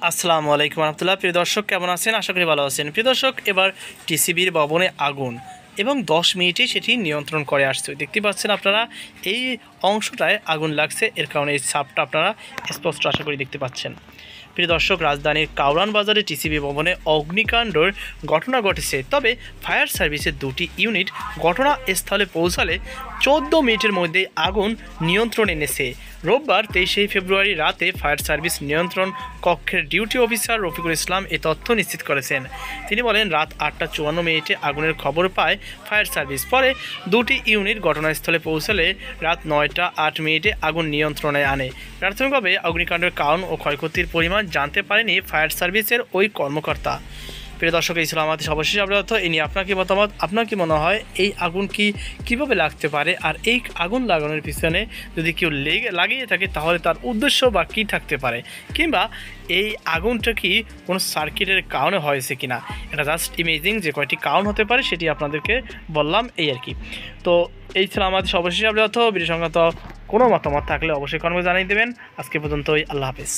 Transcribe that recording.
আসসালামু আলাইকুম রহমতুল্লাহ। প্রিয় দর্শক, কেমন আছেন? আশা করি ভালো আছেন। প্রিয় দর্শক, এবার টিসিবির ভবনে আগুন এবং 10 মিনিটে সেটি নিয়ন্ত্রণ করে আসছে। দেখতে পাচ্ছেন আপনারা, এই অংশটায় আগুন লাগছে, এর কারণে এই ছাপটা আপনারা স্পষ্ট আশা করি দেখতে পাচ্ছেন। প্রিয় দর্শক, রাজধানীর কাউরান বাজারে টিসিবি ভবনে অগ্নিকাণ্ডের ঘটনা ঘটেছে। তবে ফায়ার সার্ভিসের 2টি ইউনিট ঘটনাস্থলে পৌঁছালে 14 মিনিটের মধ্যেই আগুন নিয়ন্ত্রণে এনেছে। রোববার 23 ফেব্রুয়ারি রাতে ফায়ার সার্ভিস নিয়ন্ত্রণ কক্ষের ডিউটি অফিসার রফিকুল ইসলাম এ তথ্য নিশ্চিত করেছেন। তিনি বলেন, রাত 8:54 আগুনের খবর পায় ফায়ার সার্ভিস। পরে 2টি ইউনিট ঘটনাস্থলে পৌঁছালে রাত 9:08 আগুন নিয়ন্ত্রণে আনে। প্রাথমিকভাবে অগ্নিকাণ্ডের কারণ ও ক্ষয়ক্ষতির পরিমাণ জানতে পারেনি ফায়ার সার্ভিসের ওই কর্মকর্তা। প্রিয় দর্শক, এই ছিল আমাদের সর্বশেষ আপডেট। এই নিয়ে আপনার কি মতামত? আপনার কি মনে হয় এই আগুন কীভাবে লাগতে পারে? আর এই আগুন লাগানোর পিছনে যদি কেউ লাগিয়ে থাকে তাহলে তার উদ্দেশ্য বা কী থাকতে পারে, কিংবা এই আগুনটা কি কোনো সার্কিটের কারণে হয়েছে কিনা? এটা জাস্ট ইমেজিং যে কয়টি কারণ হতে পারে সেটি আপনাদেরকে বললাম, এই আর কি। তো এই ছিল আমাদের সর্বশেষ আপডেট। ভিডিও সংক্রান্ত কোনো মতামত থাকলে অবশ্যই কমেন্টে জানিয়ে দেবেন। আজকে পর্যন্তই, আল্লাহ হাফেজ।